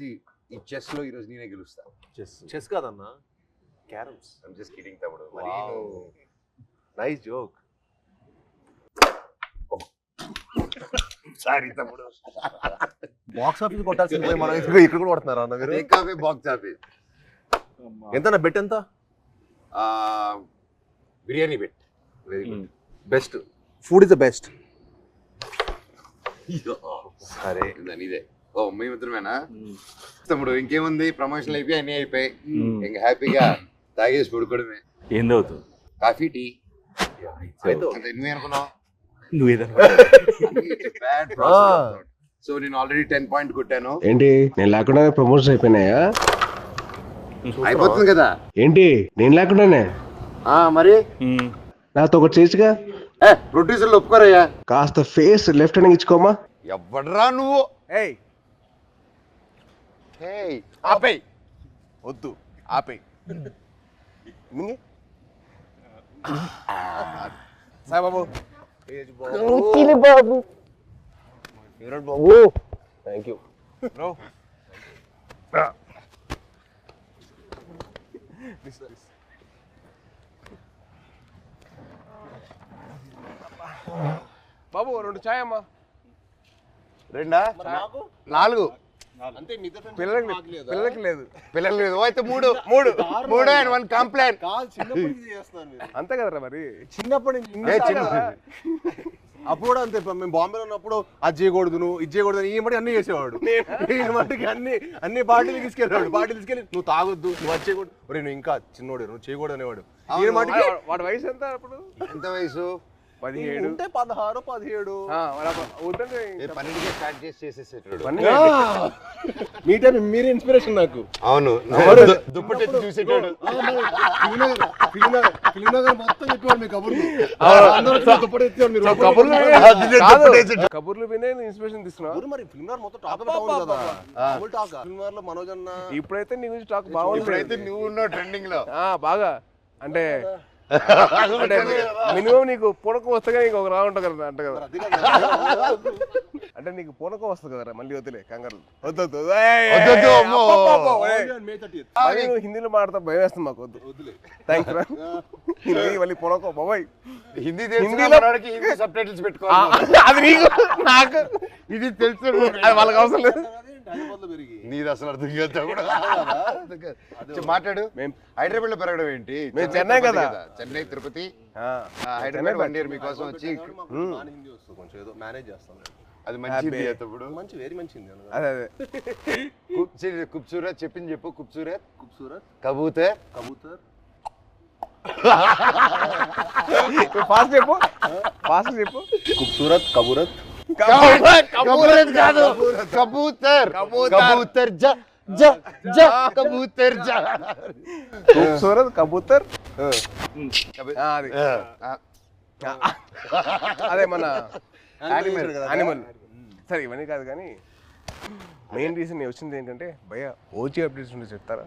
ఈ చెస్ లో ఈ రోజు నేనే గెలుస్తా. చెస్ కాదన్నా, క్యారమ్స్. ఐమ్ జస్ట్ కిడింగ్ తమ్ముడు. Nice joke. సారీ తమ్ముడు. బాక్స్ ఆఫీస్ కొట్టాల్సింది పోయి మనం ఇక్కడ కూడా కొడుతున్నారా అన్న మీరు? Take away box office. ఎంత బెట్ ఎంత? Biryani bet. Very good. Best food is the best. సరే ఇదే. ఓ మేమిద్దరమేనా తమ్ముడు? ఇంకేముంది, ప్రమోషన్లు అయిపోయి అన్నీ అయిపోయి ఇంకా హ్యాపీగా తాగేసి పడుకోవడమే. ఏం తాగుతావు? Coffee, tea. నువ్వేనుకున్నావు? సో నేను ఆల్రెడీ 10 పాయింట్ కొట్టాను. ఏంటి నేను లేకుండా ప్రమోషన్ అయిపోయినాయా? అయిపోతుంది కదా. ఏంటి నేను లేకుండానే? మరి నాతో ఒకటి చేసిగా. ప్రొడ్యూసర్లు ఒప్పుకోరయ్యా. కాస్త ఫేస్ లెఫ్ట్ హ్యాండ్ ఇచ్చుకోమా. ఎవడరా నువ్వు? ఆపేయ్, వద్దు ఆపేయ్. సాయిబాబు బాబు, థ్యాంక్ యూ బ్రో. బాబు 2 చాయ్ అమ్మా. 2 4 పిల్లలకి లేదు. పిల్లలు లేదు. అయితే 3 అండ్ 1 కంప్లైంట్. అంతే కదరా మరి. చిన్నప్పటి నుంచి అప్పుడు కూడా అంతే. మేము బాంబేలో ఉన్నప్పుడు అది చేయకూడదు, నువ్వు ఇది చేయకూడదు, ఈ మట్టి అన్ని చేసేవాడు. ఈ మట్టికి అన్ని పార్టీలు తీసుకెళ్ళాడు. పార్టీలు తీసుకెళ్ళి నువ్వు తాగొద్దు, నువ్వు అది చేయకూడదు, నువ్వు ఇంకా చిన్నోడు, నువ్వు చేయకూడదు అనేవాడు. ఈ మట్టికి వాడి వయసు ఎంత అప్పుడు? ఎంత వయసు? 17 ఉంటే 16 17. 12కే స్టార్ట్ చేసేసేటాడు. మీ టైం మీరే ఇన్స్పిరేషన్ నాకు. అవును, దుప్పటి చూసేటాడు. కబుర్లు వినే ఇన్స్పిరేషన్ తీసుకున్నావు. మరి ఫిల్మ్ మొత్తం టాక్ లో మనోజ్ అన్న. ఇప్పుడైతే నీ గురించి టాక్ బాగుంది. అయితే నువ్వు ఉన్నావు ట్రెండింగ్ లో బాగా. అంటే మినిమం నీకు పూనకం వస్తే నీకు ఒక రా ఉంటుంది కదా అంట కదా. అంటే నీకు పూనకం వస్తుంది కదరా, మళ్ళీ వద్దులే కంగారు. వద్దు హిందీలో మాట్లాడతా భయం వేస్తుంది మాకు. వద్దులే థ్యాంక్స్ రా. హిందీ మళ్ళీ పూనకం బాబాయ్. హిందీలో సబ్ టైటిల్స్ పెట్టుకోవాలి. అది నీకు నాకు ఇది తెలుసు, అది వాళ్ళకి అవసరం లేదు. నీది అసలు అర్థం కాదు. మాట్లాడు. హైదరాబాద్ లో పెరగడం ఏంటి? మేము చెన్నై కదా. చెన్నై, తిరుపతి, హైదరాబాద్ 1 year మీకోసం వచ్చి కొంచెం ఏదో మేనేజ్ చేస్తాం. అది మంచిది అప్పుడు. మంచి వెరీ మంచిది. అదే ఖూబ్సూరత్ చెప్పింది చెప్పు. ఖూబ్సూరత్ కబూతర్ ఫాస్ట్ చెప్పు. ఖూబ్సూరత్ కబూరత్ కాదు, కబూతర్ కబూతర్ ఖూబ్సూరత్ కబూతర్. అదే మన యానిమల్. సరే ఇవన్నీ కాదు కానీ మెయిన్ రీజన్ నేను వచ్చింది ఏంటంటే భయ్య ఓజీ అప్డేట్స్ ఉంటే చెప్తారా?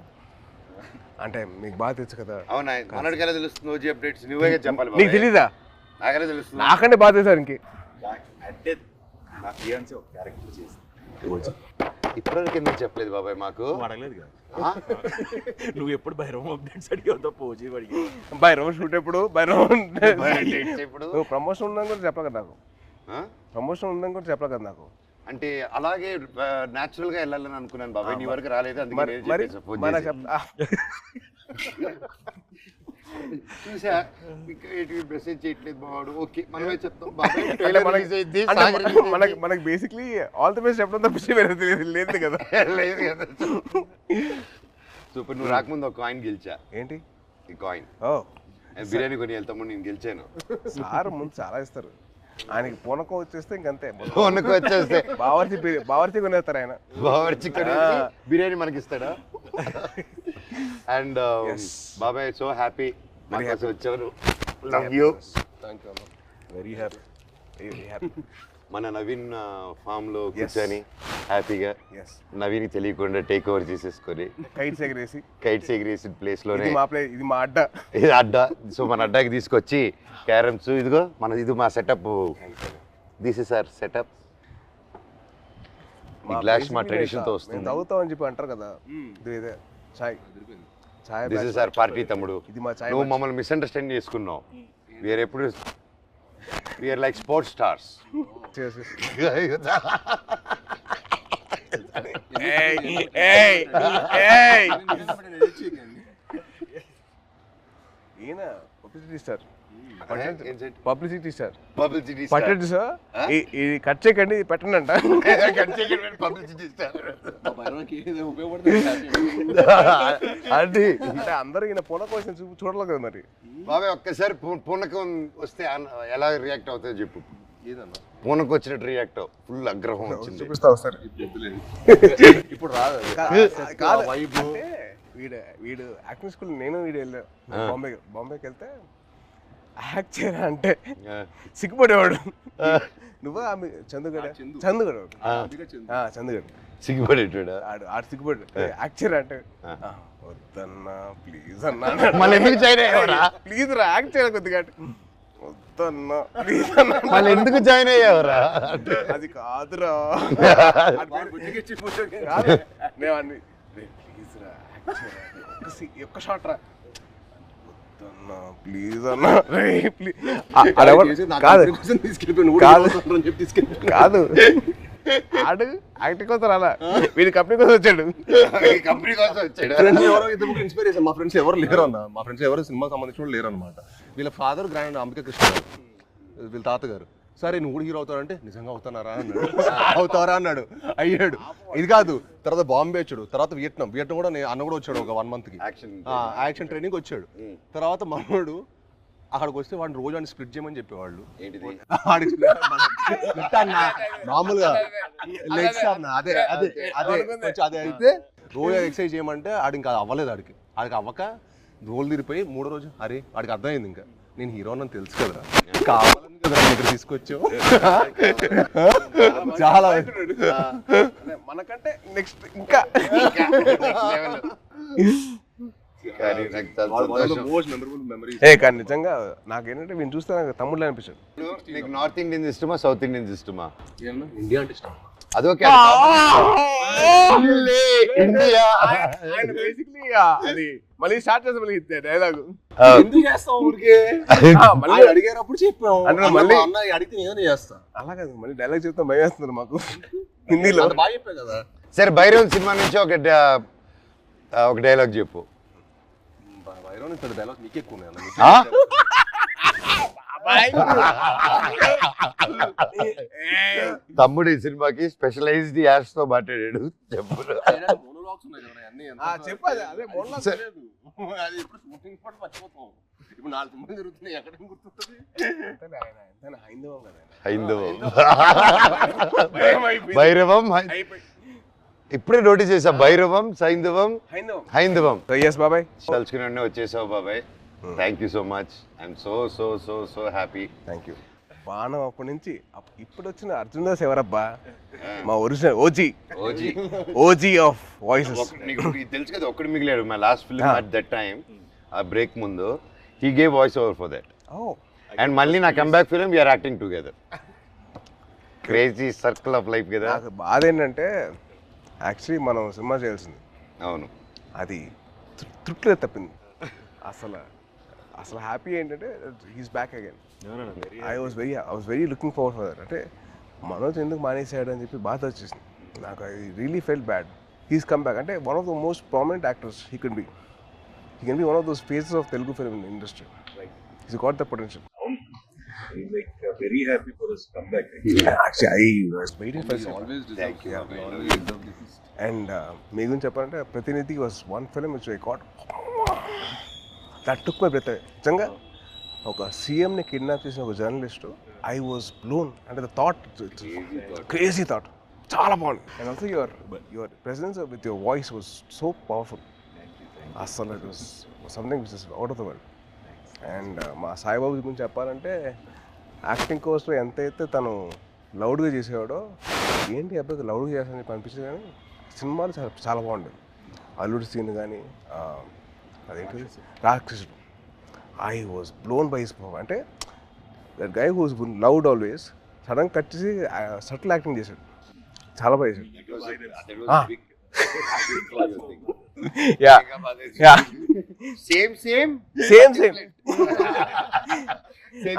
అంటే మీకు బాగా తెలుసు కదా. అవునా, మనడికెలా తెలుస్తుంది ఓజీ అప్డేట్స్? నువ్వే చెప్పాలి. నీకు తెలీదా? నాకెలా తెలుస్తుంది? నాకంటే బాగా తెలుసు ఇంకే. ఇప్పటివరకు ఎందుకు చెప్పలేదు బాబాయ్ మాకు? అడగలేదు కదా నువ్వు. ఎప్పుడు భైరవం అప్డేట్స్ అడిగావు? పోజీ అడిగి భైరవం షూట్ ఎప్పుడు? భైరవం ఇప్పుడు నువ్వు ప్రమోషన్ ఉందని కూడా చెప్పలే కదా నాకు. ప్రమోషన్ ఉందని కూడా చెప్పలే కదా నాకు. అంటే అలాగే న్యాచురల్ గా వెళ్ళాలని అనుకున్నాను బాబాయ్. నీ వరకు రాలేదు, అందుకే చూసా. మెసేజ్ చేయట్లేదు బావాడు. ఓకే మనమే చెప్తాం. మనకి బేసిక్లీ ఆల్ ది బెస్ట్ చెప్పడం తప్పించి వేరే లేదు కదా. లేదు కదా. సూపర్. నువ్వు రాకముందు ఒక కాయిన్ గెలిచా. ఏంటి ఈ కాయిన్? బిర్యానీ కొని వెళ్తాము, నేను గెలిచాను. సార్ ముందు చాలా ఇస్తారు. ఆయనకి పూనకం వచ్చేస్తే ఇంకంతే. పూనకం వచ్చేస్తే బావర్చి కొనేస్తారు ఆయన. బావర్చి కొనేసి బిర్యానీ మనకి ఇస్తాడా? అండ్ బాబాయ్ సో హ్యాపీ వచ్చారు. Love you. Thank you. Very happy. మన నవీన్ ఫామ్ లో కూర్చొని హ్యాపీగా నవీన్ తెలియకుండా టేక్ ఓవర్ చేసేసుకొని కైట్స్ ఎగిరేసి ప్లేస్ లోనే ఇది మా అడ్డా. ఇది అడ్డా. సో మన అడ్డాకి తీసుకొచ్చి క్యారమ్స్, ఇదిగో ఇది మా setup. This is our setup. ఈ గ్లాస్ మా ట్రెడిషన్ తో వస్తుంది. తాగుతామని చెప్పి అంటారు కదా, ఇదే చాయ్. చాయ్ దిస్ ఇస్ అవర్ పార్టీ తమ్ముడు. ఇది మా చాయ్. నువ్వు మమ్మల్ని మిస్అండర్స్టాండ్ చేసుకున్నావు. వీఆర్ ఎప్పుడు వీఆర్ లైక్ స్పోర్ట్స్ స్టార్స్. ఈయన పబ్లిసిటీ స్టార్. Publicity star. పట్టండి సార్, ఇది కట్ చేయకండి, ఇది పెట్టండి అంట. పబ్లిసిటీ స్టార్ అంటే అందరూ ఈయన పూనక వయసు చూడలేదు కదా మరి. బాబాయ్ ఒక్కసారి పూనకం వస్తే ఎలా రియాక్ట్ అవుతుందో చెప్పు. పూనకు వచ్చినట్టు రియాక్ట్ అవ్వు. ఫుల్ ఆగ్రహం వచ్చింది. చూపిస్తావు సార్. ఇప్పుడు రాదు కాదు. అంటే వీడు యాక్టింగ్ స్కూల్ నేను వీడు వెళ్ళాను బాంబేకి వెళ్తే యాక్ట్ చేయరా అంటే సిగ్గుపడేవాడు. నువ్వు చందుగడ సిగ్గుపడేటాడు. ఆడు సిగ్గుపడు. యాక్ట్ చేయరా అంటే వద్దన్నా ప్లీజ్ అన్నా. మళ్ళీ ఎందుకు జాయిన్ అయ్యావరా? ప్లీజ్ రా యాక్ట్ చేయాలి కొద్దిగా. వద్దన్నా ప్లీజ్ అన్నా. మళ్ళీ ఎందుకు జాయిన్ అయ్యావరా? అది కాదురా. నేను అన్ని ప్లీజ్ రా యాక్ట్ చేయరా, ఒక్క షాట్ రా ప్లీజ్ అన్నా. కాదు ఆడు యాక్టింగ్ కోసం రాలా, వీడి కంపెనీ కోసం వచ్చాడు. కంపెనీ కోసం వచ్చాడు. ఇన్స్పిరేషన్. మా ఫ్రెండ్స్ ఎవరు లేరు అన్న. మా ఫ్రెండ్స్ ఎవరు సినిమా సంబంధించిన లేరు అనమాట. వీళ్ళ ఫాదర్ గ్రాండ్ అంబికా కృష్ణ గారు, వీళ్ళ తాతగారు. సరే నువ్వు కూడా హీరో అవుతావంటే నిజంగా అవుతానారా అన్నాడు. అవుతారా అన్నాడు. అయ్యాడు. ఇది కాదు, తర్వాత బాంబే వచ్చాడు, తర్వాత వియట్నాం కూడా అన్న కూడా వచ్చాడు ఒక 1 month యాక్షన్ ట్రైనింగ్ వచ్చాడు. తర్వాత మనోడు అక్కడికి వస్తే వాడిని రోజు వాడిని స్ప్లిట్ చేయమని చెప్పేవాళ్ళు. మామూలుగా లెగ్స్ అన్న అదే అదే అదే అదే అయితే రోజు ఎక్సర్సైజ్ చేయమంటే ఆడికి ఇంకా అవ్వలేదు. ఆడికి అవ్వక రోల్ తిరిగిపోయి 3వ రోజు అరే వాడికి అర్థమైంది ఇంకా నేను హీరో అని తెలుసు కదా, కావాలని కదా దగ్గర తీసుకొచ్చావు. చాలా మనకంటే నెక్స్ట్ ఇంకా కానీ నిజంగా నాకేంటంటే వీళ్ళు చూస్తే నాకు తమ్ముళ్ళు అనిపించాడు. నీకు నార్త్ ఇండియన్స్ ఇష్టమా సౌత్ ఇండియన్స్ ఇష్టమా? ఇండియా అంటే ఇష్టం. అదొకే ఇండియా అది మళ్ళీ స్టార్ట్ చేస్తాం మళ్ళీ డైలాగ్. ఎందుకు చేస్తాం ఊరికే? మళ్ళీ అడిగారప్పుడు చెప్పాం. అంటే మళ్ళీ అడిగితే నేను చేస్తా. అలా కాదు, మళ్ళీ డైలాగ్ చెప్తాం భయం వేస్తున్నారు మాకు హిందీలో. బాగా చెప్పా కదా. సరే భైరవ్ సినిమా నుంచి ఒక డైలాగ్ చెప్పు. భైరవ్ డైలాగ్ నీకే ఎక్కువ. తమ్ముడు ఈ సినిమాకి స్పెషలైజ్డ్ యాడ్స్ తో మాట్లాడాడు. చెప్పు. భైరవం ఇప్పుడే నోటీస్ చేసా. భైరవం హైందవం బాబాయ్ తలుచుకుని వచ్చేసావు బాబాయ్. Thank you so much. I'm so so so so happy. Thank you. బాణం అప్పటి నుంచి ఇప్పుడు వచ్చిన అర్జున్ దాస్ ఎవరబ్బా? మా ఒరిజినల్ ఓజీ ఆఫ్ వాయిసెస్. నీకు తెలుసు కదా, ఒక్కడు మిగిలాడు. My last film at that time, ఆ బ్రేక్ ముందు he gave voice over for that. And మళ్ళీ నా comeback film we are acting together. Crazy circle of life కదా. నాకు బాధ ఏంటంటే యాక్చువల్లీ మనం సినిమా చేయాల్సింది. అవును, అది తృప్తిలో తప్పింది. అసలు హ్యాపీ ఏంటంటే he's back again. I was very looking forward for that. అంటే మనోజ్ ఎందుకు మానేసాడు అని చెప్పి బాధ వచ్చేసింది నాకు. I really felt bad. He's come back. అంటే one of the most prominent actors he can be one of those faces of Telugu film industry. He's got the potential. I'm like very happy for his comeback. Actually, I was waiting for it. Always Thank you. And మీ గురించి చెప్పాలంటే Prathinidhi was one film which I got that took my breath. నిజంగా ఒక సీఎంని kidnap చేసిన ఒక journalist, I was blown. అంటే the thought, crazy thought, చాలా బాగుంది. And also your presence with your voice was so powerful. అసలు it was something which is out of the world. And మా సాయిబాబు గురించి చెప్పాలంటే యాక్టింగ్ కోసం ఎంతైతే తను లౌడ్గా చేసేవాడో, ఏంటి అబ్బాయికి లౌడ్గా చేస్తానని చెప్పి అనిపించింది. కానీ సినిమాలు చాలా బాగుండేది. అల్లుడి సీన్ కానీ అదేంటి Rakshasudu, I was blown by his power. అంటే that guy who's loud always sudden cut చేసి సటిల్ యాక్టింగ్ చేశాడు. చాలా బాగా చేశాడు. యా యా సేమ్ సేమ్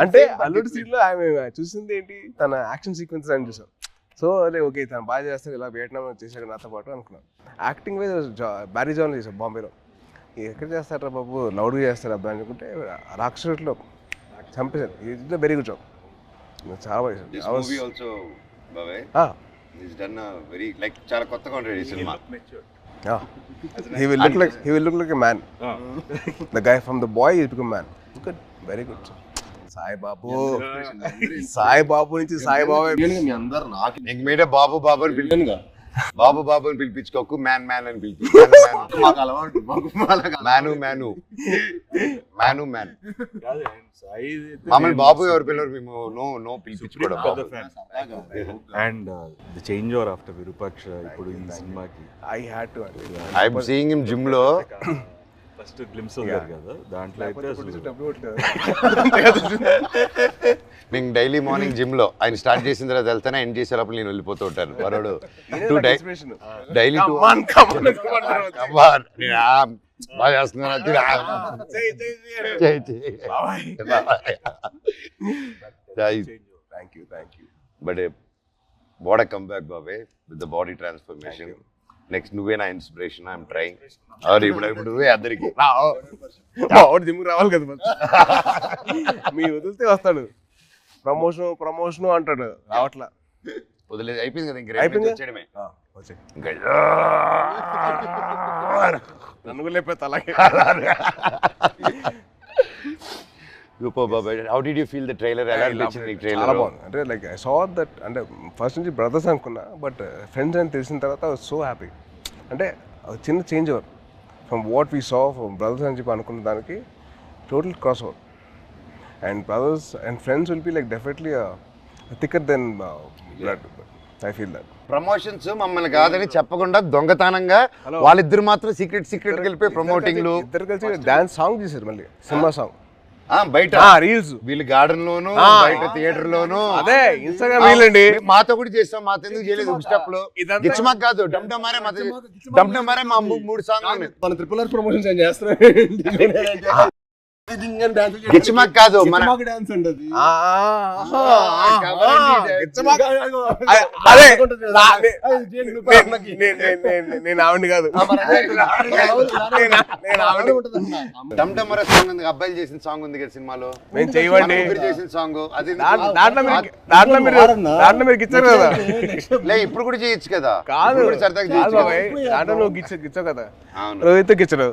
అంటే అల్లుడు సీన్ లో ఆమె చూసింది ఏంటి, తన యాక్షన్ సీక్వెన్స్ అని చూసాం. సో అదే ఓకే తను బాగా చేస్తాడు, ఇలా వియట్నాం చేశాడు నాతో పాటు అనుకున్నాను. యాక్టింగ్ వైజ్ బ్యారీ జాన్ చేశాడు బాంబేలో. ఎక్కడ చేస్తారా బాబు, లౌడ్గా చేస్తాడు అబ్బాయి అనుకుంటే రాక్షసులో చంపేశాడు. ఇది వెరీ గుడ్ జాబ్, చాలా బాగా చేశాడు. చాలా కొత్తగా ఉంటుంది ఈ cinema. He will look like a man. The guy from the boy is become man. Good, very good. Saibabu నుంచి సాయిబాబు మీ అందరు నాకు మీరే బాబు అని పిలిచానుగా. బాబు అని పిలిపించుకోకు, మ్యాన్ అని పిలిపించు. మాకు అలవాటు మ్యాను మమ్మల్ని బాబు ఎవరు పిల్లలు, మేము నో పిలిపించుకోవడం. And the change over after Virupaksha ఇప్పుడు ఈ సినిమాకి ఐఎమ్ సీయింగ్ హిమ్ జిమ్ లో ఫస్ట్ గ్లిమ్స్ ఉంది కదా, దాంట్లో అయితే నేను డైలీ మార్నింగ్ జిమ్ లో ఆయన స్టార్ట్ చేసిన తర్వాత వెళ్తానే ఎండ్ చేసేటప్పుడు నేను వెళ్ళిపోతూ ఉంటాను. వరోడు డైలీ బాగా చేస్తున్నాను. But what a come back బాబే with the body transformation. Next నువ్వే నా ఇన్స్పిరేషన్. I'm trying. ఇప్పుడు నువ్వే అందరికి జిమ్ రావాలి కదా, మీ వదిలితే వస్తాడు. ప్రమోషన్ అంటాడు, రావట్లా. వదిలేదు, అయిపోయింది కదా. ఇంక వచ్చేయడమే. నన్ను లేకపోతే అలాగే. How did you feel the trailer? ఎలా అనిపించింది ఈ ట్రైలర్? చాలా బాగుంది. అంటే లైక్ ఐ సా దట్, అంటే ఫస్ట్ నుంచి బ్రదర్స్ అనుకున్నా, బట్ ఫ్రెండ్స్ అని తెలిసిన తర్వాత ఐ వాజ్ సో హ్యాపీ. అంటే చిన్న change over from what we saw from brothers అని చెప్పి అనుకున్న దానికి total cross over. And brothers and friends will be like definitely thicker then blood. I feel that. Promotions మమ్మల్ని కాదని చెప్పకుండా దొంగతనంగా వాళ్ళిద్దరు మాత్రం సీక్రెట్ వెళ్ళిపోయి ప్రమోటింగ్లు ఇద్దరు కలిసి డాన్స్ సాంగ్ చేశారు, మళ్ళీ సినిమా సాంగ్ బయట రీల్స్, వీళ్ళు గార్డెన్ లోను బయట థియేటర్ లోను. అదే ఇన్స్టాగ్రామ్ రీల్ అండి. మాతో కూడా చేస్తాం, మాతో ఎందుకు చేయలేదు? స్టెప్ లో గిచ్చమాక్ కాదు, డమ్డమారే మా 3 సాంగ్ మన ట్రిపుల్ ఆర్ ప్రమోషన్స్ ఏం చేస్తారు. గిచ్చమాక్ కాదు, మన డాన్స్ అండి. నేను ఆవిడ కాదు, డమ్డమరే సాంగ్ ఉంది, అబ్బాయిలు చేసిన సాంగ్ ఉంది కదా సినిమాలో. మేము చేయవండి చేసిన సాంగ్ అది. దాంట్లో మీరు గిచ్చారు కదా. లే ఇప్పుడు కూడా చేయొచ్చు కదా. కాదు దాంట్లో నువ్వు గిచ్చావు కదా, రోహిత్ గిచ్చడు.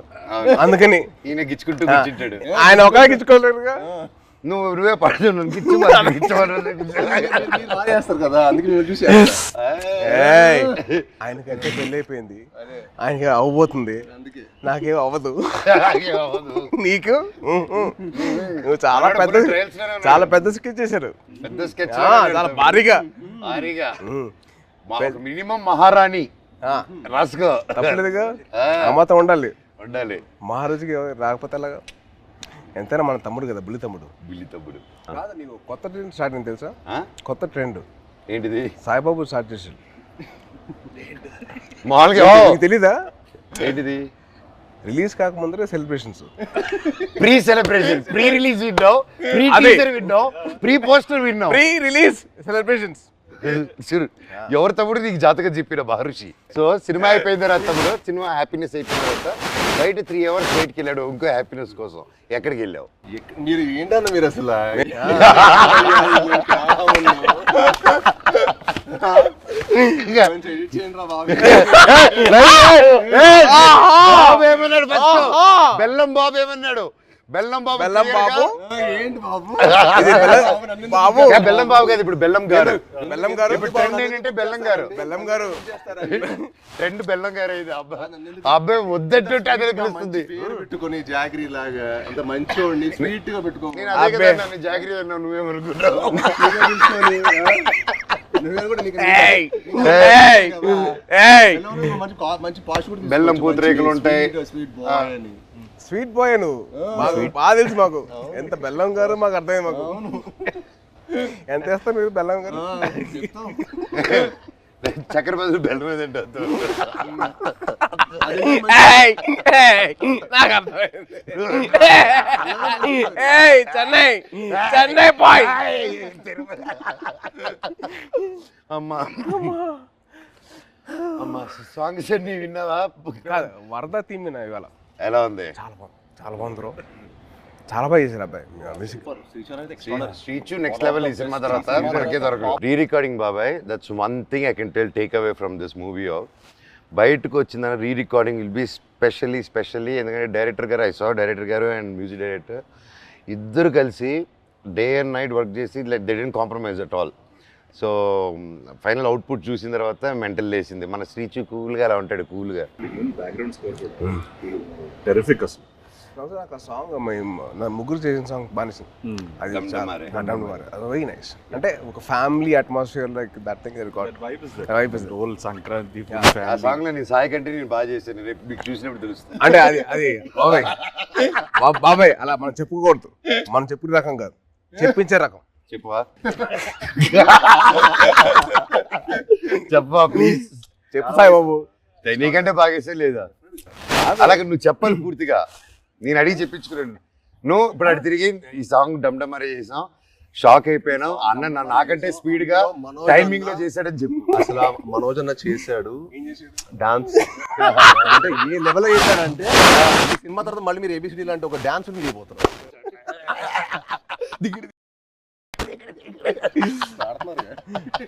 అందుకని ఈయన గిచ్చుకుంటూ కూర్చుంటాడు. ఆయన ఒక గిచ్చుకోలేదుగా. నువ్వే పడుతు చేస్తారు కదా, అందుకే చూసి ఆయనకంటే పెళ్ళి అయిపోయింది, ఆయనకి అవ్వబోతుంది, నాకేం అవ్వదు. నీకు నువ్వు చాలా పెద్ద స్కెచ్ చేశారు. పెద్ద స్కెచ్ చాలా భారీగా మినిమం మహారాణి రాసుకో. తప్పలేదుగా, అమ్మతో ఉండాలి. మహారాజుకి రాకపోతే అలాగా. ఎంతైనా మన తమ్ముడు కదా, బుల్లి తమ్ముడు. కాదు, నీకు కొత్త ట్రెండ్ స్టార్ట్ అయింది తెలుసా? కొత్త ట్రెండ్ ఏంటిది? సాయిబాబు స్టార్ట్ చేసాడు. మామూలుగా తెలీదా? ఏంటిది? రిలీజ్ కాకముందరే celebrations, pre celebration, pre release విన్నో, ప్రీ టీజర్ విన్నో, ప్రీ పోస్టర్ విన్నో, ప్రీ రిలీజ్ సెలబ్రేషన్స్. ఎవరు తమ్ముడు నీకు జాతకం చెప్పిన మహర్షి. సో సినిమా అయిపోయిన తర్వాత తమ్ముడు, సినిమా హ్యాపీనెస్ అయిపోయిన తర్వాత బయట 3 hours బయటకి వెళ్ళాడు ఇంకో హ్యాపీనెస్ కోసం. ఎక్కడికి వెళ్ళావు? మీరు ఏంటన్నా మీరు అసలు బెల్లం బాబు ఏమన్నాడు? బెల్లం బాబు ఏంటి బాబు? బాబు బెల్లం బాబు కాదు, ఇప్పుడు బెల్లం గారు. ఇప్పుడు ట్రెండ్ ఏంటంటే బెల్లం గారు. ట్రెండ్ బెల్లం గారు ఇది. అబ్బాయి వద్దంటుంటే అదే పిలుస్తుంది. పెట్టుకొని జాగ్రీ లాగా అంత మంచి స్వీట్ గా పెట్టుకో. నేను అదే కదా నన్ను జాగ్రీ అన్నావు, నువ్వేమనుకుంటావు? బెల్లం పూతరేకులు ఉంటాయి. స్వీట్ బాయ్ నువ్వు, బాగా తెలుసు మాకు. ఎంత బెల్లం గారు మాకు అర్థమైంది. మాకు ఎంత వేస్తారు మీరు బెల్లం గారు? చక్కెర బదులు బెల్లం మీద తింటావు. చెన్నై బాయ్. అమ్మా అమ్మా సాంగ్స్ అన్ని విన్నావా? వరద థీమ్ విన్నా ఇవాళ. ఎలా ఉంది? చాలా బాగుంది బ్రో, చాలా బాగా చేశారు అబ్బాయి. శ్రీచు నెక్స్ట్ లెవెల్ ఈ సినిమా తర్వాత మనకే దొరకదు. రీ రికార్డింగ్ బాబాయ్, that's one thing I can take away from this movie. బయటకు వచ్చిందని re recording will be specially ఎందుకంటే డైరెక్టర్ గారు, ఐ సా డైరెక్టర్ గారు అండ్ మ్యూజిక్ డైరెక్టర్ ఇద్దరు కలిసి డే అండ్ నైట్ వర్క్ చేసి like they didn't compromise at all. So final output చూసిన తర్వాత మెంటల్ లేసింది. మన శ్రీచు కూల్గా అలా ఉంటాడు, కూల్గా. బ్యాక్గ్రౌండ్ స్కోర్ టెరిఫిక్ అసలు. నాకు ఆ సాంగ్ నా ముగ్గురు చేసిన సాంగ్ బాగా అది వెరీ నైస్. అంటే ఒక family atmosphere like that thing vibe is role Sankranti ఆ సాంగ్ లో నేను సాయి కంటే నేను బాగా చేశాను, రేపు మీకు చూసినప్పుడు తెలుస్తుంది. అంటే అది బాబాయ్ అలా మనం చెప్పుకోకూడదు, మనం చెప్పుకునే రకం కాదు, చెప్పించే రకం. చెప్పవా? చెప్పవా ప్లీజ్? చెప్పు సాయి బాబు. నీకంటే బాగా చేసే లేదా? అలాగే నువ్వు చెప్పాలి పూర్తిగా, నేను అడిగి చెప్పించుకున్నాను. నువ్వు ఇప్పుడు అటు తిరిగి ఈ సాంగ్ డమ్డమరే చేసాం, షాక్ అయిపోయాను. అన్న నాకంటే స్పీడ్ గా టైమింగ్ లో చేశాడని చెప్పు. అసలు మనోజ్ అన్న చేశాడు డాన్స్. అంటే ఏ లెవెల్ చేశాడంటే సినిమా తర్వాత మళ్ళీ మీరు ఏబిసిడి లాంటి ఒక డాన్స్ చేయబోతున్నారు.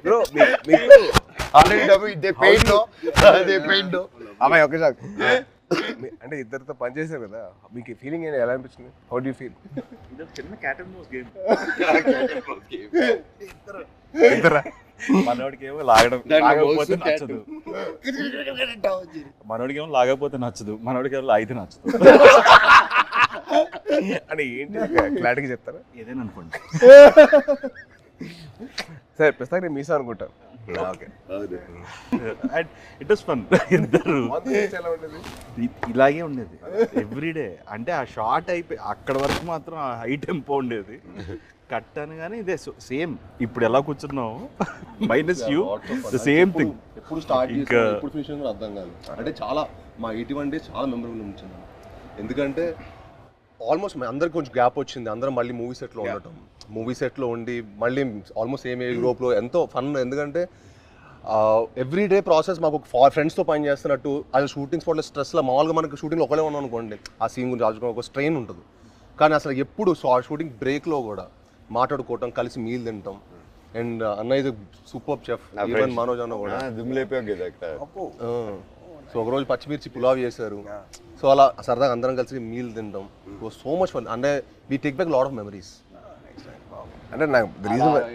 బ్రో ఆల్రెడీ డబ్బు ఇదే పెయింట్ అమ్మాయి ఒకే సార్ అంటే ఇద్దరితో పని చేశారు కదా, మీకు ఫీలింగ్ ఎలా అనిపించింది? How do you feel? చిన్న క్యాట్ అండ్ మౌస్ గేమ్. మనోడికేమో లాగకపోతే నచ్చదు, మనోడికేమో లాగకపోతే నచ్చదు, మనోడికేమో లాగితే నచ్చదు. అంటే ఏంటి క్లారిటీగా చెప్తారా? ఏదైనా అనుకోండి. సరే ప్రస్తుతానికి నేను మీసా అనుకుంటాను. It was fun. ఇద్దరు ఇలాగే ఉండేది ఎవ్రీడే. అంటే ఆ షార్ట్ అయిపోయి అక్కడ వరకు మాత్రం ఆ హై టెంపో ఉండేది. కట్ అనగానే ఇదే సేమ్ ఇప్పుడు ఎలా కూర్చున్నావు minus you the same thing. ఎప్పుడు స్టార్ట్ ఇంకా ఎప్పుడు ఫినిష్ కూడా అర్థం కాదు. అంటే చాలా మా 81 days చాలా మెమరబుల్ ఉంచింది. ఎందుకంటే ఆల్మోస్ట్ అందరికి కొంచెం గ్యాప్ వచ్చింది, అందరం మళ్ళీ మూవీ సెట్లో ఉండటం, మూవీ సెట్లో ఉండి మళ్ళీ ఆల్మోస్ట్ సేమ్ యూరోప్లో ఎంతో ఫన్. ఎందుకంటే ఎవ్రీడే ప్రాసెస్ మాకు ఫ్రెండ్స్తో పని చేస్తున్నట్టు. అది షూటింగ్ స్పాట్లో స్ట్రెస్లో మామూలుగా మనకు షూటింగ్లో ఒకటే ఉన్నాం అనుకోండి, ఆ సీన్ గురించి ఆలోచుకోవడం ఒక స్ట్రెయిన్ ఉంటుంది. కానీ అసలు ఎప్పుడు షూటింగ్ బ్రేక్లో కూడా మాట్లాడుకోవటం, కలిసి మీల్ తింటాం. అండ్ అన్న ఇది సూపర్ చెఫ్, ఈవెన్ మనోజ్ అన్న కూడా సో ఒకరోజు పచ్చిమిర్చి పులావ్ చేశారు. సో అలా సరదాగా అందరం కలిసి మీల్ తింటాం. So much fun. అంటే we take back lot of memories. అంటే నాకు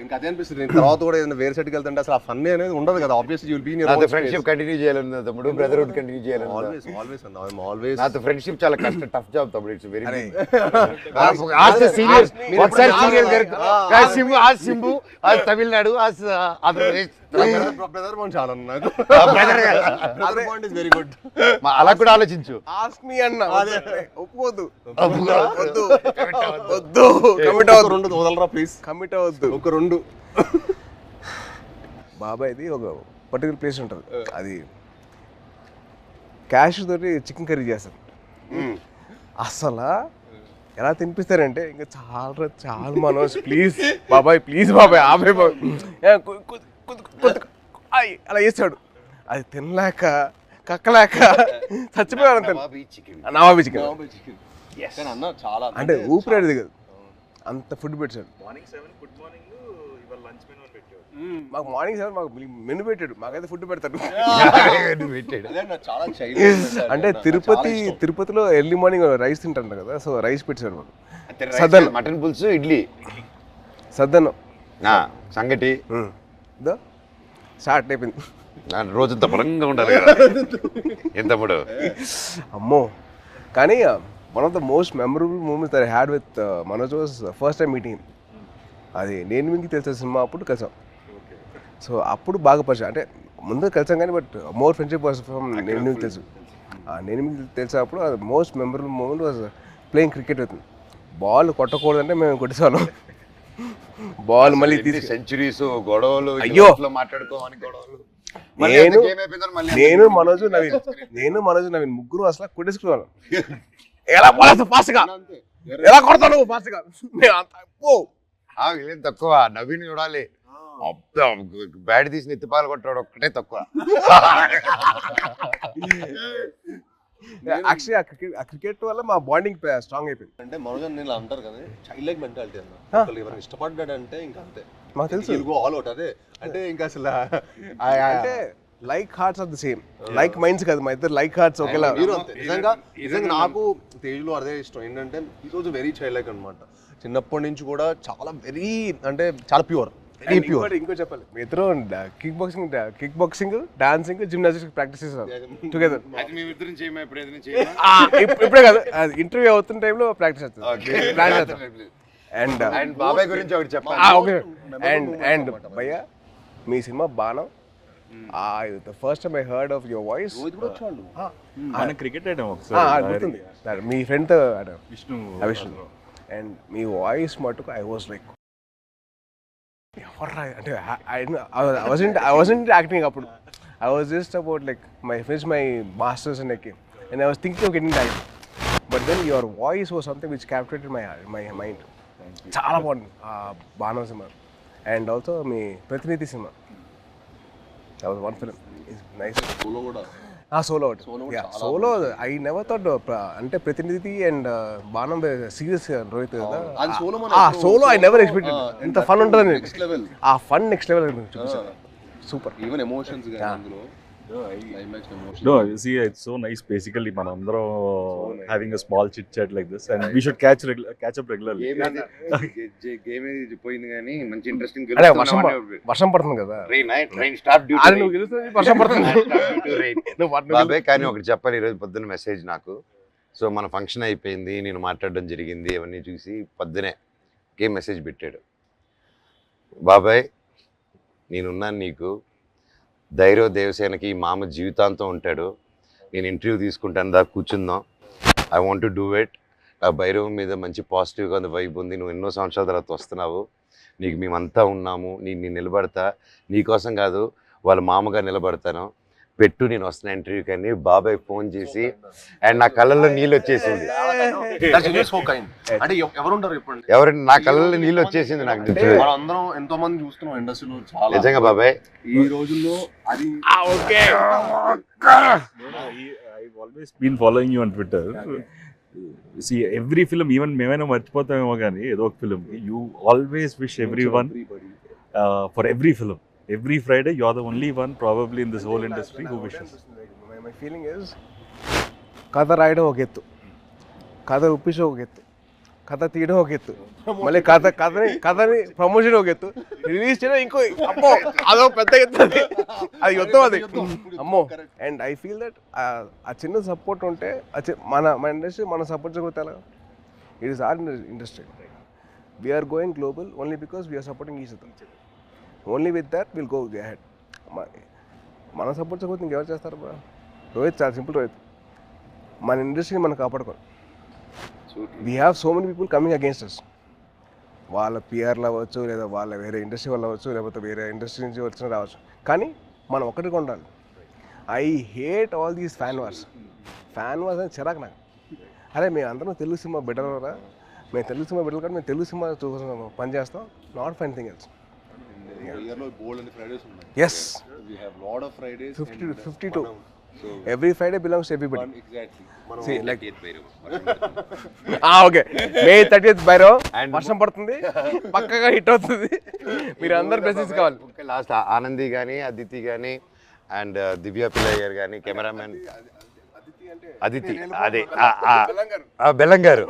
ఇంకా అదే అనిపిస్తుంది. తర్వాత కూడా ఏదైనా వేరే సెట్కి వెళ్తుంటే అసలు ఆ ఫన్ అనేది ఉండదు కదా. Obviously you will be in your friendship continue చేయాలన్నా తమ్ముడు, బ్రదర్హుడ్ కంటిన్యూ చేయాలన్నా. ఆల్వేస్ అన్న, ఐ యామ్ ఆల్వేస్. నాతో ఫ్రెండ్షిప్ చాలా కష్టం, టఫ్ జాబ్ తమ్ముడు. It's very serious. ఒకసారి serious Simbu, as Simbu, as Tamil Nadu, as Andhra Pradesh. Brother bond చాలా నాకు. Brother bond is very good. అలా కూడా ఆలోచించు. ఆస్క్ మీ అన్న. ఒప్పుకోవద్దు, వద్దు, వద్దు, కమిట్ అవ్వద్దు. రెండు వదలరా ప్లీజ్, కమిట్ అవ్వద్దు. ఒక రెండు బాబాయ్ది ఒక పర్టికులర్ ప్లేస్ ఉంటుంది, అది క్యాష్ తోటి చికెన్ కర్రీ చేస్తారు. అసలు ఎలా తినిపిస్తారంటే ఇంకా చాలా మనోజ్ ప్లీజ్ బాబాయ్, ప్లీజ్ బాబాయ్ ఆపే అలా చేస్తాడు. అది తినలేక కక్కలేక చచ్చిపోయాడు. నవాబీ చికెన్ అంటే ఊపిరాడు దిగదు, అంత ఫుడ్ పెట్టాడు. మార్నింగ్ 7 గుడ్ మార్నింగ్, ఇవాళ లంచ్ మెనూ అని పెట్టాడు. మాకు మార్నింగ్ 7 మాకు మెనూ పెట్టాడు, మాకైతే ఫుడ్ పెడతాడు. అంటే తిరుపతిలో ఎర్లీ మార్నింగ్ రైస్ తింటారు కదా, సో రైస్ పెట్టాడు మాకు. సద్దన్నం, మటన్ పులుసు, ఇడ్లీ, సద్దన్నం, సంగటి స్టార్ట్ అయిపోయింది. రోజంతా బలంగా ఉండాలి కదా ఎంతప్పుడు. అమ్మో. కానీ one of the most memorable moments that I had with Manoj was first time meeting. అది నేను మీకు తెలిసిన సినిమా అప్పుడు కలిసాం. సో అప్పుడు బాగా పరిచయం, అంటే ముందు కలిసాం కానీ but more friendship was from నేను మీకు తెలుసు. నేను మీకు తెలిసినప్పుడు అది most memorable moment was playing cricket అవుతుంది. బాల్ కొట్టకూడదంటే మేము కొట్టేసాను. బాల్ మళ్ళీ తీసి సెంచరీస్, గొడవలు, అయ్యో మాట్లాడుకోవాలి గొడవలు. నేను game అయిపోయిందని మళ్ళీ నేను మనోజ్ నవీన్ ముగ్గురు అసలు కొట్టేసుకున్నాను. ఎలా పోలేదు ఫాస్ట్ గా, ఎలా కొడతావు నువ్వు ఫాస్ట్ గా, వీళ్ళేం తక్కువ, నవీన్ చూడాలి. బ్యాట్ తీసి నెత్తిపాలు కొట్టాడు ఒక్కటే తక్కువ. యాక్చువల్లీ ఆ క్రికెట్ వల్ల మా బాండింగ్ స్ట్రాంగ్ అయిపోయింది. అంటే మనోజ్ నేను అంటారు కదా చైల్డ్ లైక్ మెంటాలిటీ అన్న. ఎవరైనా ఇష్టపడ్డాడంటే ఇంకా అంతే, మాకు తెలుసు ఆల్ అవుట్. అదే అంటే ఇంకా అసలు అంటే like hearts are the same, like minds కాదు మా ఇద్దరు లైక్ హార్ట్స్ ఒకేలా. మీరు అంతే. నిజంగా నాకు తేజ్లో అదే ఇష్టం ఏంటంటే ఈరోజు వెరీ చైల్డ్ లైక్ అనమాట. చిన్నప్పటి నుంచి కూడా చాలా వెరీ అంటే చాలా ప్యూర్, వెరీ ప్యూర్. ఇంకో చెప్పాలి, మీ ఇద్దరు kick boxing dancing gymnastics practice చేస్తారు టుగెదర్. ఇప్పుడే కాదు, ఇంటర్వ్యూ అవుతున్న టైంలో ప్రాక్టీస్ చేస్తారు. అండ్ బాబాయ్ గురించి ఒకటి చెప్పాలి. ఓకే. అండ్ భయ్యా మీ సినిమా బాణం, the first time I heard of your voice, మన క్రికెట్ ఆడాం ఒకసారి, గుర్తుంది మీ ఫ్రెండ్ విష్ణు. అండ్ మీ వాయిస్ మటుకు ఐ వాజ్ లైక్ ఎవర్రా అంటే I wasn't acting అప్పుడు. I was just about like finished my masters and like, and I was thinking of getting that, but then your voice was something which captivated my mind. చాలా బాగుంది బాణం cinema. And also మీ ప్రతినిధి cinema, that was one film. It's nice. Solo కూడా solo I never thought అంటే ప్రతినిధి and బాణం serious Rohit కదా. Solo I never expected ఇంత ఫన్ ఉంటుందని. ఆ ఫన్ నెక్స్ట్ లెవెల్ చూపించారు. సూపర్. ఈవెన్ ఎమోషన్స్ గాని అందులో No, you see, it's so nice. Basically, manandro having a small chit chat like this, and we should catch up regularly. Game ఏది పోయింది కానీ మంచి ఇంట్రెస్టింగ్. అదే వర్షం పడుతుంది కదా, ట్రైన్ స్టాప్ డ్యూటీ, నువ్వు గెలుస్తుంది వర్షం పడుతుంది. బాబాయ్ కానీ ఒకటి చెప్పాలి, ఈరోజు పొద్దున్న మెసేజ్ నాకు. సో మన ఫంక్షన్ అయిపోయింది, నేను మాట్లాడడం జరిగింది, అవన్నీ చూసి పొద్దునే గేమ్ మెసేజ్ పెట్టాడు. బాబాయ్ నేనున్నాను నీకు, ధైర్య దేవసేనకి మామ జీవితాంతం ఉంటాడు, నేను ఇంటర్వ్యూ తీసుకుంటాను, దా కూర్చుందాం, I want to do it. ఆ భైరవం మీద మంచి పాజిటివ్గా ఉంది, వైబ్ ఉంది, నువ్వు ఎన్నో సంవత్సరాల తర్వాత వస్తున్నావు, నీకు మేమంతా ఉన్నాము, నేను నిలబడతా, నీకోసం కాదు వాళ్ళ మామగా నిలబడతాను, పెట్టు నేను వస్తున్నా ఇంటర్వ్యూకి అని బాబాయ్ ఫోన్ చేసి, అండ్ నా కళ్ళల్లో నీళ్ళు వచ్చేసింది. అంటే ఎవరుంటారు ఇప్పుడు, ఎవరంటే నా కళ్ళల్లో నీళ్ళు వచ్చేసింది నాకు. అందరం ఎంతో మంది చూస్తున్నాం ఇండస్ట్రీలో చాలా. నిజంగా బాబాయ్ ఈ రోజుల్లో అది I've always been following you on Twitter. See, every film, even మేమైనా మర్చిపోతామేమో కానీ ఏదో ఒక film, you always wish everyone for every film. Every Friday, you're the only one probably in this whole industry who wishes. My feeling is, కథ రాయడం ఒక ఎత్తు, కథ ఉప్పించడం ఒక ఎత్తు, కథ తీయడం ఒక ఎత్తు, మళ్ళీ కథని ప్రమోషన్ ఒక ఎత్తు, రిలీజ్ చేయడం ఇంకో అమ్మో అదో పెద్ద ఎత్తు, అది యుద్ధం అది అమ్మో. అండ్ ఐ ఫీల్ దట్ ఆ చిన్న సపోర్ట్ ఉంటే మన ఇండస్ట్రీ మన సపోర్ట్ చేయకపోతే ఎలా? It is our industry. We're going global only because we're supporting each other. Only with that will go ahead. మన సపోర్ట్ చేయకపోతే ఇంకెవరు చేస్తారు బ్రా? రోహిత్ చాలా సింపుల్. రోహిత్ మన ఇండస్ట్రీని మనం కాపాడుకోవాలి. We have so many people coming against us. వాళ్ళ పిఆర్లు అవ్వచ్చు, లేదా వాళ్ళ వేరే ఇండస్ట్రీ వాళ్ళు అవ్వచ్చు, లేకపోతే వేరే ఇండస్ట్రీ నుంచి వచ్చిన రావచ్చు, కానీ మనం ఒకటిగా ఉండాలి. I hate all these fan wars అని చిరాకు నాకు. అరే మేము అందరం తెలుగు సినిమా బెటర్ రా, మేము తెలుగు సినిమా బెటర్ కానీ మేము తెలుగు సినిమా పని చేస్తాం, not fine thing else. Yes, we have lot of Fridays, 52. So every Friday belongs to everybody. Exactly. See, like okay, May 30th Bhairav, వర్షం పడుతుంది, పక్కగా హిట్ అవుతుంది, మీరు అందరు మెసేజ్ కావాలి. లాస్ట్ ఆనంది కానీ, అదితి కానీ, అండ్ దివ్య పిల్లయ్య గారు కానీ, కెమెరామెన్ అదితి, అదే బెల్లంగారు.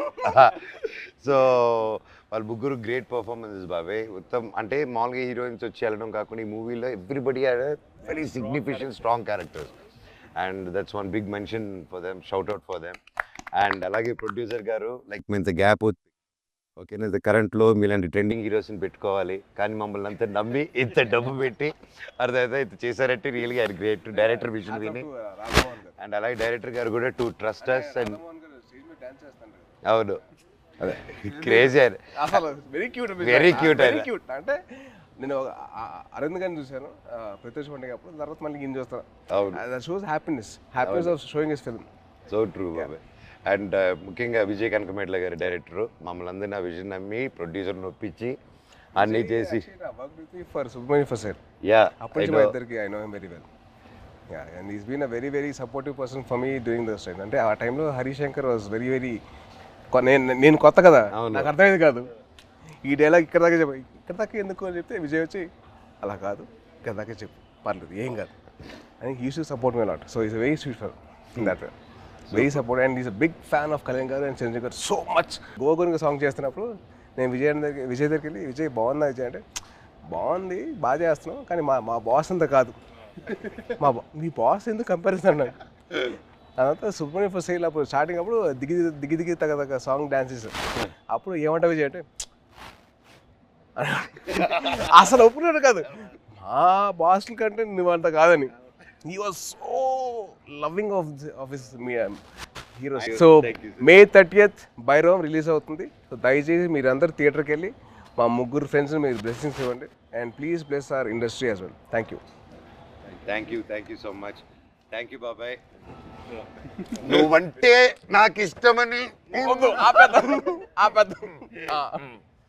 సో వాళ్ళు ముగ్గురు గ్రేట్ పర్ఫార్మెన్సెస్ బాబాయ్. ఉత్తమ్ అంటే మామూలుగా హీరోయిన్స్ వచ్చి వెళ్ళడం కాకుండా ఈ మూవీలో everybody had very significant strong characters, and that's one big mention for them, shout out for them. And అలాగే ప్రొడ్యూసర్ గారు లైక్ మీ ఇంత గ్యాప్ ఓకేనా, కరెంట్లో మీలాంటి ట్రెండింగ్ హీరోస్ని పెట్టుకోవాలి, కానీ మమ్మల్ని అంతా నమ్మి ఇంత డబ్బు పెట్టి అర్థమైతే ఇంత చేశారంటే రియల్గా ఆయన గ్రేట్. డైరెక్టర్ విజన్ విని, అండ్ అలాగే డైరెక్టర్ గారు కూడా టు ట్రస్ట్ అస్. అండ్ అవును, అదే క్రేజీ, అసలు వెరీ క్యూట్ వెరీ క్యూట్. అంటే నేను అరవింద్ గారిని చూశాను ప్రత్యక్ష పండుగ అప్పుడు, తర్వాత మళ్ళీ ఈయన చూస్తాను. అవును. That shows happiness of showing his film. So true బాబాయ్. అండ్ ముఖ్యంగా విజయ్ కనకమేట్ల గారి డైరెక్టర్ మమ్మల్ని అందరినీ ఆ విజన్ నమ్మి ప్రొడ్యూసర్ని ఒప్పించి అన్నీ చేసి for Subrahmanyam for sir, yeah అప్పటి నుంచి మా ఇద్దరికి I know him very well. And is been a very very supportive person for me during those time. అంటే ఆ టైంలో హరిశంకర్ వాజ్ వెరీ వెరీ, నేను కొత్త కదా, నాకు అర్థమైంది కాదు ఈ డైలాగ్ ఇక్కడ దాకా ఎందుకు అని చెప్తే విజయ్ వచ్చి అలా కాదు ఇక్కడ దాకా చెప్పు పర్లేదు ఏం కాదు అని used to support me lot. So is very sweet for that way, very support. And is a big fan of Kalyan garu and Chiranjeevi గారు సో మచ్. గోగునికి సాంగ్ చేస్తున్నప్పుడు నేను విజయ్ దగ్గరికి వెళ్ళి, విజయ్ బాగుందా విజయ్ అంటే, బాగుంది బాగా చేస్తున్నావు కానీ మా బాస్ అంతా కాదు, మీ బాస్ ఎందుకు కంపారిజన్ అన్నాడు. అదంతా సుబ్రహ్మణ్యం ఫర్ సేల్ అప్పుడు స్టార్టింగ్ అప్పుడు దిగి తగ్గ సాంగ్ డాన్సెస్, అప్పుడు ఏమంటా విజయ్ అంటే అసలు ఒప్పుకున్నాడు కాదు, మా బాస్ల కంటే నువ్వు అంత కాదని. He was so loving of his heroes. So May 30th Bhairavam release అవుతుంది. సో దయచేసి మీరందరూ థియేటర్కి వెళ్ళి మా ముగ్గురు ఫ్రెండ్స్ మీరు బ్లెస్సింగ్స్ ఇవ్వండి. And please bless our industry as well. Thank you so much. Thank you బాబాయ్. నువ్వంటే నాకు ఇష్టమని ఆపేద్దాం